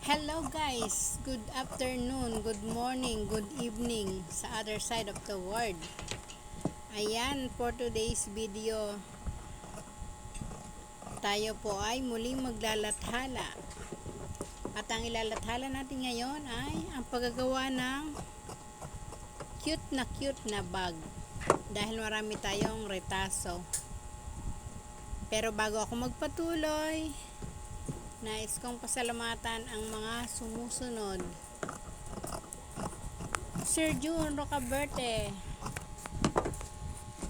Hello guys, good afternoon, good morning, good evening sa other side of the world. Ayan, for today's video, tayo po ay muling maglalathala. At ang ilalathala natin ngayon ay ang paggagawa ng cute na bag. Dahil marami tayong retaso. Pero bago ako magpatuloy, nais kong pasalamatan ang mga sumusunod. Sir June Rocaberte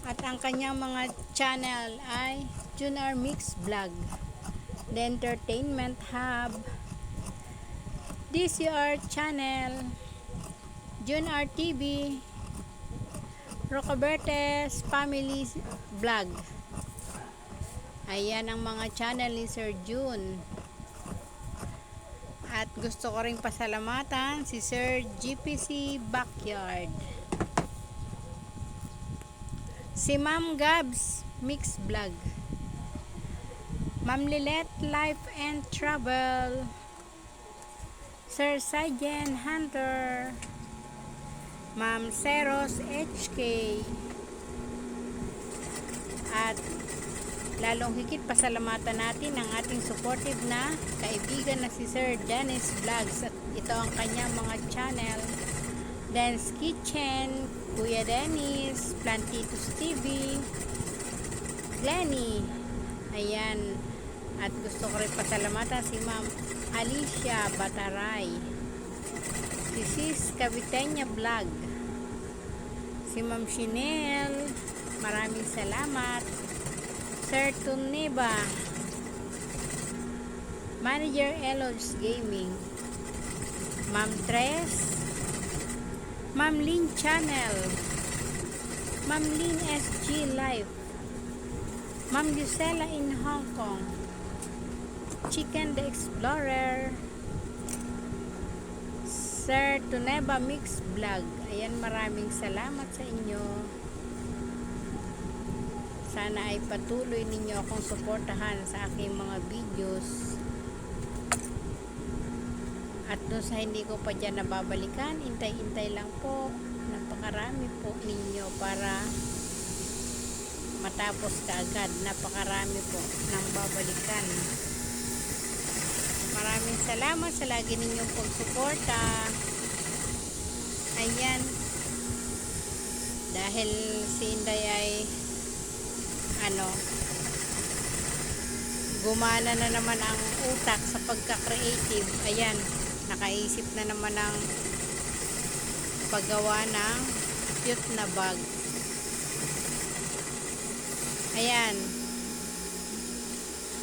at ang kanyang mga channel ay Junar Mix Vlog, The Entertainment Hub, DCR Channel, Junar TV, Rocaberte's Family Vlog. Ayan ang mga channel ni Sir June. At gusto ko ring pasalamatan si Sir GPC Backyard, si Ma'am Gabs Mix Vlog, Ma'am Lilet Life and Travel, Sir Sajen Hunter, Ma'am Seros HK, at lalong higit pasalamatan natin ang ating supportive na kaibigan na si Sir Dennis Vlogs, at ito ang kanyang mga channel: Den's Kitchen, Kuya Dennis, Plantitos TV, Glenny. Ayan, at gusto ko rin pasalamatan si Ma'am Alicia Bataray, si Sis Caviteña Vlog, si Ma'am Chanel, maraming salamat. Sir Tuniba, Manager Eloge Gaming, Ma'am Tres, Ma'am Lin Channel, Ma'am Lin SG Life, Ma'am Gisela in Hong Kong, Chicken the Explorer, Sir Tuneba Mix Vlog. Ayan, maraming salamat sa inyo. Sana ay patuloy ninyo akong suportahan sa aking mga videos. At doon sa hindi ko pa dyan nababalikan, intay-intay lang po. Napakarami po ninyo para matapos kaagad. Napakarami po nang babalikan. Maraming salamat sa lagi ninyong pagsuporta. Ayan. Dahil si Inday ay gumana na naman ang utak sa pagka-creative. Ayan, nakaisip na naman ng paggawa ng cute na bag. Ayan,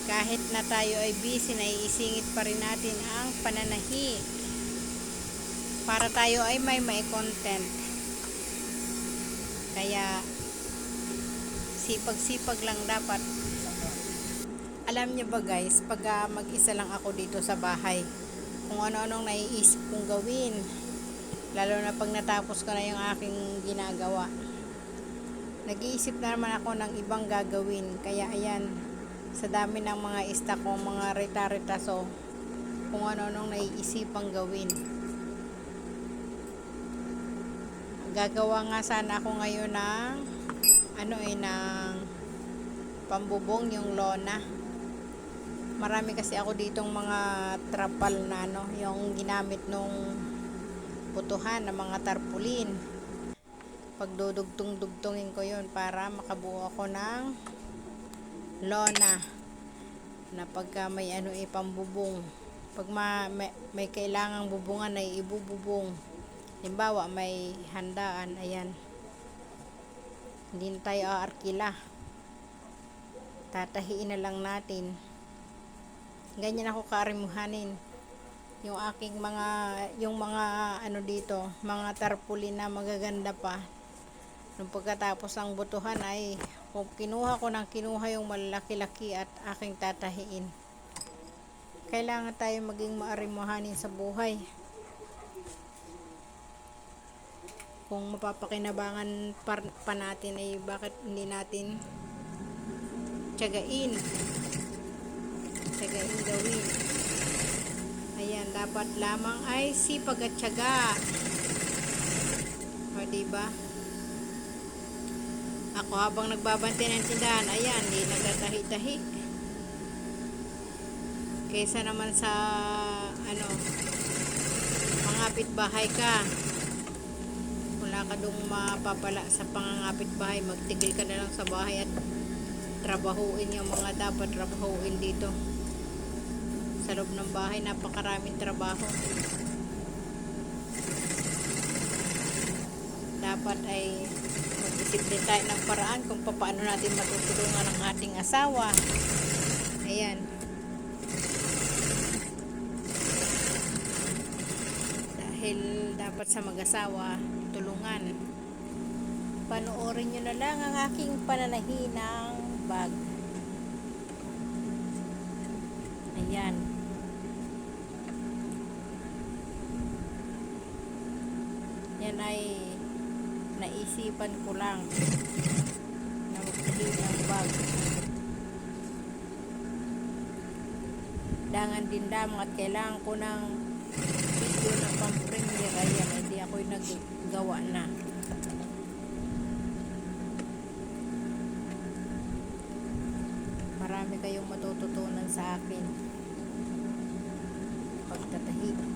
kahit na tayo ay busy, naiisingit pa rin natin ang pananahi para tayo ay may content. Kaya sipag-sipag lang dapat. Alam niyo ba guys, pag mag-isa lang ako dito sa bahay, kung ano-anong naiisip kong gawin, lalo na pag natapos ko na yung aking ginagawa, nag-iisip na naman ako ng ibang gagawin. Kaya ayan, sa dami ng mga stock ko, mga reta-retaso, kung ano-anong naiisipang gawin. Gagawa nga sana ako ngayon ng ng pambubong, yung lona. Marami kasi ako ditong mga trapal na yung ginamit nung butuhan ng mga tarpulin. Pagdudugtong-dugtongin ko yun para makabuo ako ng lona na pagka may pambubong, pag may kailangang bubungan ay ibububong. Halimbawa may handaan, ayan, hindi na tayo aarkila, tatahiin na lang natin. Ganyan ako kaarimuhanin yung aking mga dito, mga tarpaulin na magaganda pa. Nung pagkatapos ang butuhan ay kinuha yung malalaki-laki at aking tatahiin. Kailangan tayo maging maarimuhanin sa buhay. Kung mapapakinabangan pa natin, ay bakit hindi natin tiyagain gawin. Ayan. Ayan, dapat lamang ay sipag at tiyaga. O, diba? Ako habang nagbabantay ng tindahan, ayan, di nagtatahi-tahi. Kaysa naman sa, ano, pangapit bahay ka. Wala ka dong mapapala sa pangangapit bahay. Magtigil ka na lang sa bahay at trabahuin yung mga dapat trabahuin dito. Sa loob ng bahay, napakaraming trabaho. Dapat ay mag-isip din tayo ng paraan kung paano natin matutulungan ang ating asawa. Ayan. Dahil dapat sa mag-asawa, tulungan. Panoorin nyo na lang ang aking pananahinang bag. Ayan. Yan ay naisipan ko lang na magtahi ng bag. Dangan din lamang at kailangan ko ng video ng pang-premiere. Ayan, hindi ako'y naggawa na. Marami kayong matututunan sa akin pagtatahi.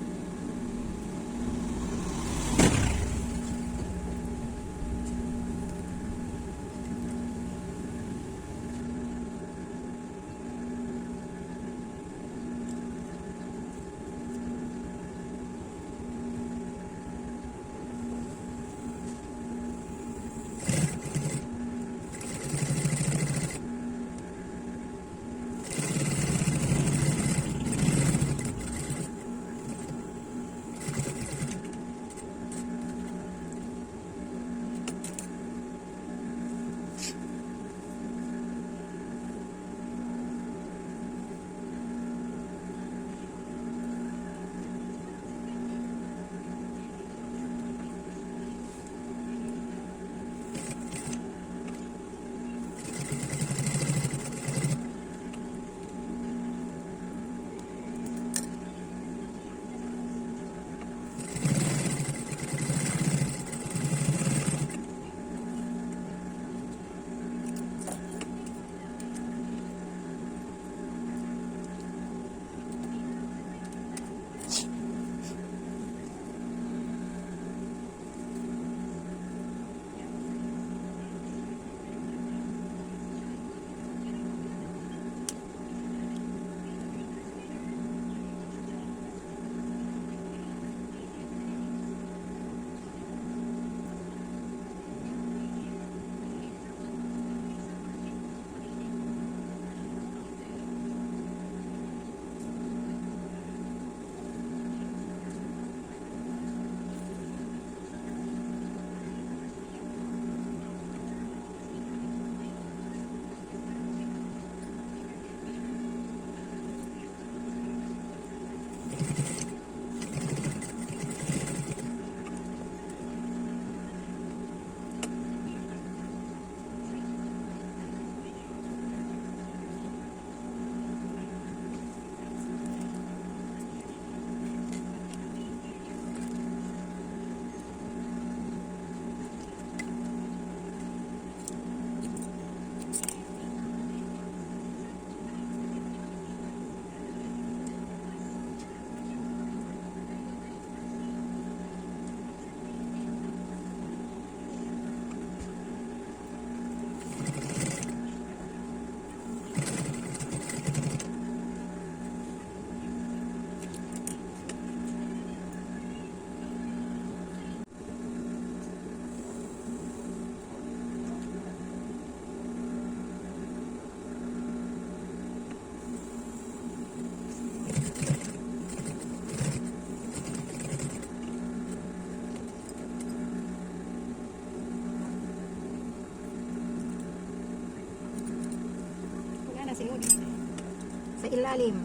Sa ilalim.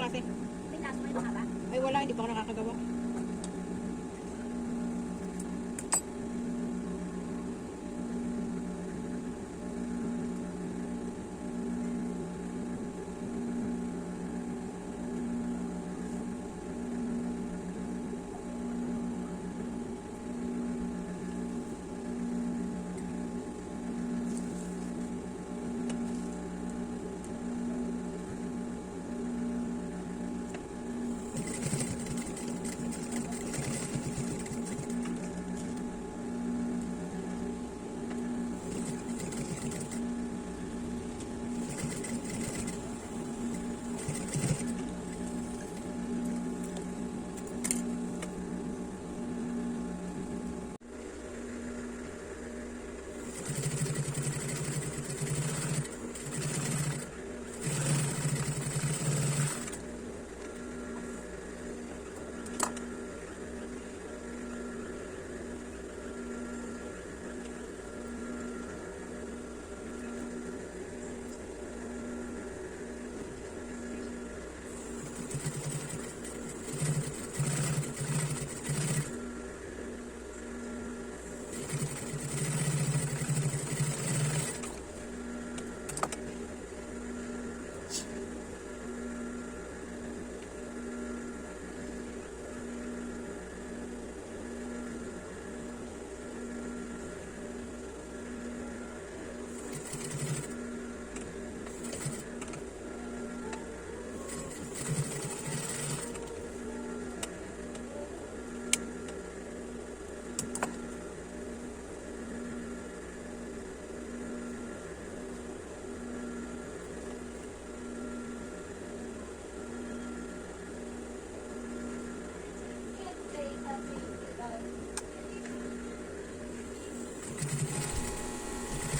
klase. May kaso may mahaba. Ay wala, hindi pa ako nakakagawa.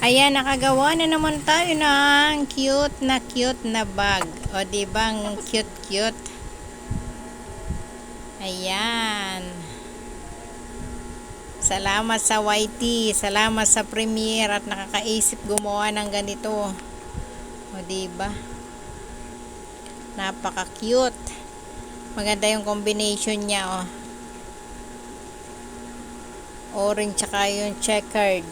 Ayan, nakagawa na naman tayo ng cute na bag. O, diba? Ang cute. Ayan. Salamat sa YT. Salamat sa Premiere at nakakaisip gumawa ng ganito. O, diba? Napaka-cute. Maganda yung combination niya, oh. Orange tsaka yung checkered.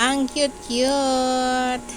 Ang cute.